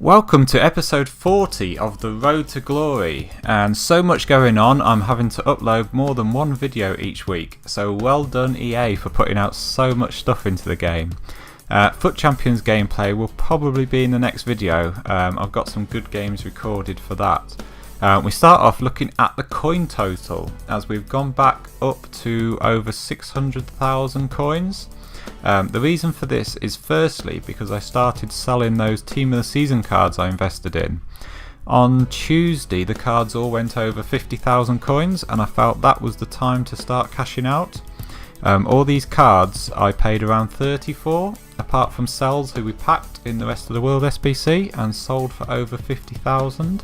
Welcome to episode 40 of the Road to Glory, and so much going on I'm having to upload more than one video each week, so well done EA for putting out so much stuff into the game. Foot Champions gameplay will probably be in the next video. I've got some good games recorded for that. We start off looking at the coin total, as we've gone back up to over 600,000 coins. The reason for this is firstly because I started selling those Team of the Season cards I invested in. On Tuesday the cards all went over 50,000 coins and I felt that was the time to start cashing out. All these cards I paid around 30 for, apart from Cells who we packed in the Rest of the World SBC and sold for over 50,000.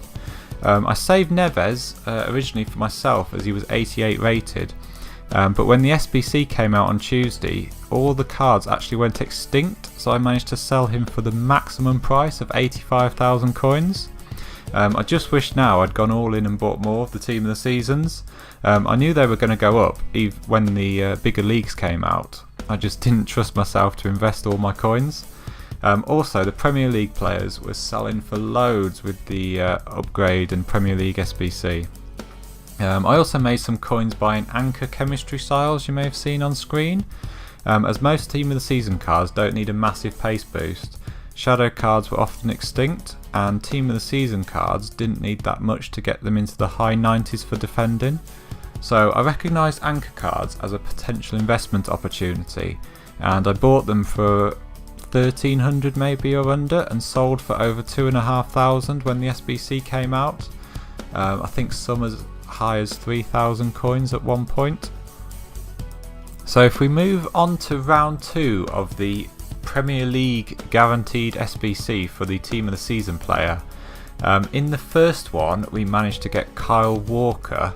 I saved Neves originally for myself as he was 88 rated. But when the SBC came out on Tuesday, all the cards actually went extinct, so I managed to sell him for the maximum price of 85,000 coins. I just wish now I'd gone all in and bought more of the Team of the Seasons. I knew they were going to go up even when the bigger leagues came out. I just didn't trust myself to invest all my coins. Also, the Premier League players were selling for loads with the upgrade and Premier League SBC. I also made some coins buying Anchor chemistry styles you may have seen on screen. As most Team of the Season cards don't need a massive pace boost, Shadow cards were often extinct and Team of the Season cards didn't need that much to get them into the high 90s for defending. So I recognised Anchor cards as a potential investment opportunity and I bought them for 1,300 maybe or under and sold for over 2,500 when the SBC came out. I think some as high as 3,000 coins at one point. So if we move on to round 2 of the Premier League guaranteed SBC for the Team of the Season player, in the first one we managed to get Kyle Walker,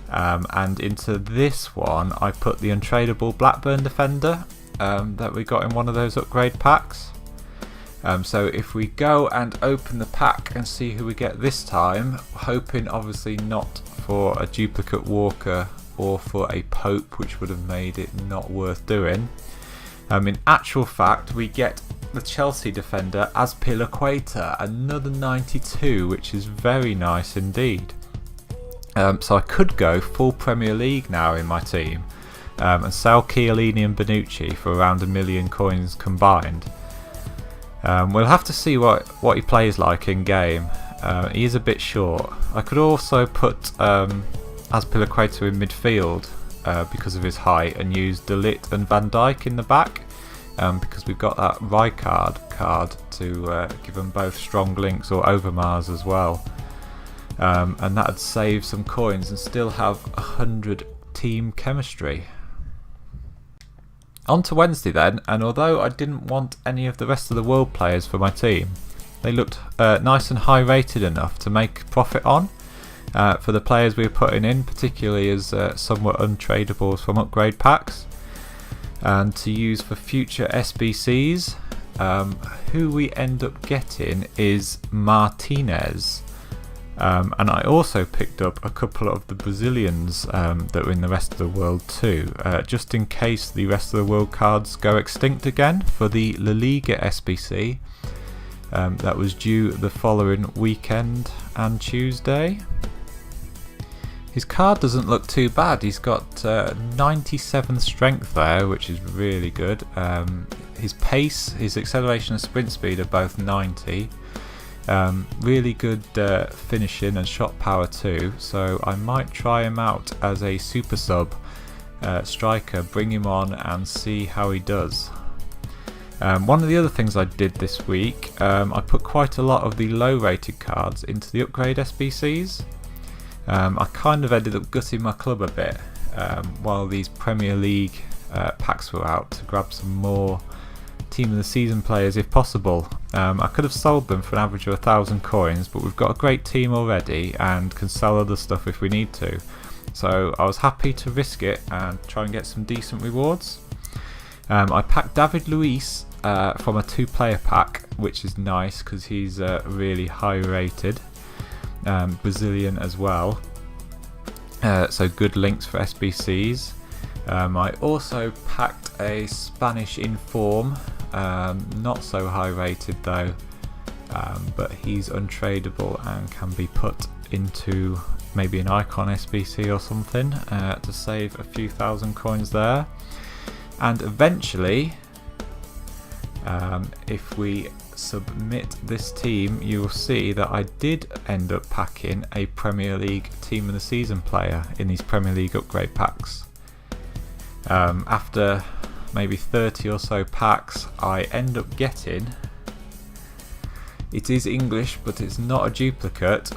and into this one I put the untradeable Blackburn defender that we got in one of those upgrade packs. So if we go and open the pack and see who we get this time, hoping obviously not for a duplicate Walker or for a Pope, which would have made it not worth doing. In actual fact we get the Chelsea defender Azpilicueta, another 92, which is very nice indeed. So I could go full Premier League now in my team and sell Chiellini and Bonucci for around 1 million coins combined. We'll have to see what he plays like in game. He is a bit short. I could also put Azpilicueta in midfield because of his height and use De Ligt and Van Dijk in the back because we've got that Rijkaard card to give them both strong links, or Overmars as well. And that'd save some coins and still have 100 team chemistry. On to Wednesday then, and although I didn't want any of the Rest of the World players for my team, they looked nice and high rated enough to make profit on for the players we were putting in, particularly as some were untradables from upgrade packs, and to use for future SBCs. Who we end up getting is Martinez. And I also picked up a couple of the Brazilians that were in the Rest of the World too, just in case the Rest of the World cards go extinct again for the La Liga SBC. That was due the following weekend and Tuesday. His card doesn't look too bad. He's got 97 strength there, which is really good. His pace, his acceleration and sprint speed are both 90. Really good finishing and shot power too, so I might try him out as a super sub striker, bring him on and see how he does. One of the other things I did this week, I put quite a lot of the low rated cards into the upgrade SBCs. I kind of ended up gutting my club a bit while these Premier League packs were out to grab some more Team of the Season players if possible. I could have sold them for an average of 1,000 coins, but we've got a great team already and can sell other stuff if we need to. So I was happy to risk it and try and get some decent rewards. I packed David Luiz from a 2-player pack, which is nice because he's really high rated. Brazilian as well. So good links for SBCs. I also packed a Spanish Inform, not so high rated though, but he's untradeable and can be put into maybe an icon SBC or something to save a few thousand coins there. And eventually, if we submit this team, you'll see that I did end up packing a Premier League Team of the Season player in these Premier League upgrade packs. After maybe 30 or so packs, I end up getting, it is English but it's not a duplicate,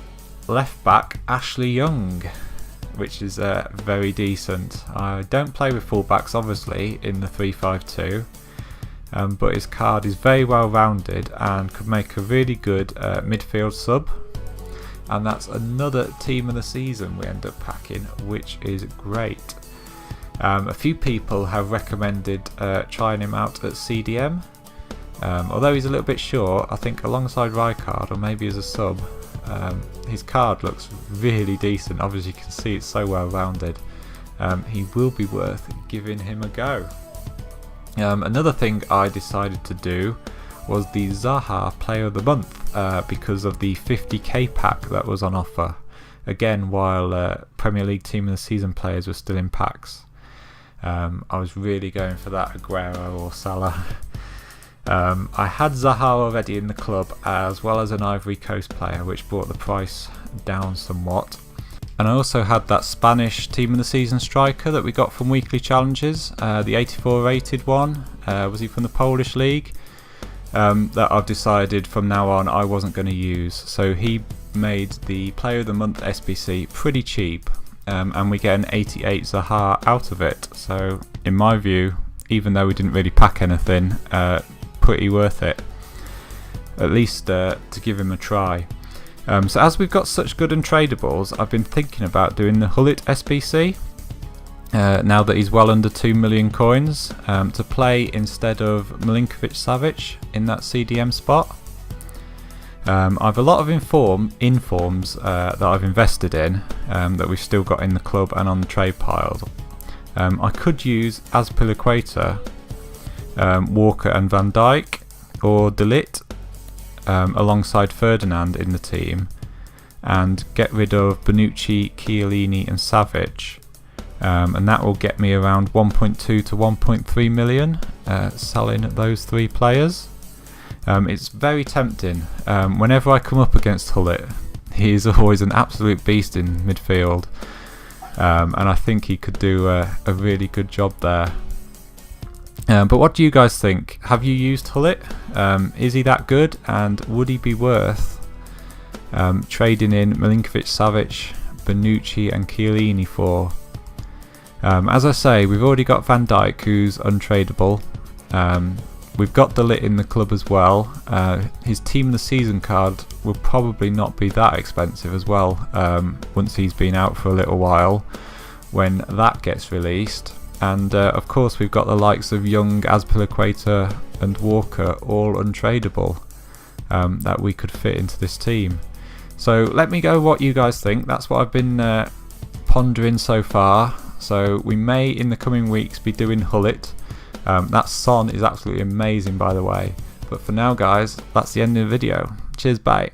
left back Ashley Young, which is very decent. I don't play with fullbacks obviously in the 3-5-2, but his card is very well rounded and could make a really good midfield sub, and that's another Team of the Season we end up packing, which is great. A few people have recommended trying him out at CDM, although he's a little bit short. I think alongside Rijkaard or maybe as a sub, his card looks really decent. Obviously you can see it's so well rounded. He will be worth giving him a go. Another thing I decided to do was the Zaha Player of the Month because of the 50k pack that was on offer. Again, while Premier League Team of the Season players were still in packs. I was really going for that Aguero or Salah. I had Zaha already in the club, as well as an Ivory Coast player, which brought the price down somewhat. And I also had that Spanish Team of the Season striker that we got from weekly challenges, the 84 rated one. Was he from the Polish league? That I've decided from now on I wasn't going to use. So he made the Player of the Month SBC pretty cheap, and we get an 88 Zaha out of it. So in my view, even though we didn't really pack anything, pretty worth it, at least to give him a try. So as we've got such good untradables, I've been thinking about doing the Hullet SBC now that he's well under 2 million coins, to play instead of Milinkovic Savic in that CDM spot. I've a lot of informs that I've invested in, that we've still got in the club and on the trade piles. I could use Azpilicueta, Walker and Van Dijk, or De Ligt alongside Ferdinand in the team, and get rid of Bonucci, Chiellini and Savic, and that will get me around 1.2 to 1.3 million selling those three players. It's very tempting. Whenever I come up against Hullet, he is always an absolute beast in midfield, and I think he could do a really good job there. But what do you guys think? Have you used Hullet? Is he that good, and would he be worth trading in Milinkovic Savic, Bonucci and Chiellini for? As I say, we've already got Van Dijk, who's untradeable. We've got De Ligt in the club as well. His Team of the Season card will probably not be that expensive as well, once he's been out for a little while, when that gets released. And of course we've got the likes of Young, Azpilicueta and Walker, all untradeable, that we could fit into this team. So let me know what you guys think. That's what I've been pondering so far. So we may in the coming weeks be doing Hullet. That Son is absolutely amazing, by the way. But for now guys, that's the end of the video. Cheers, bye.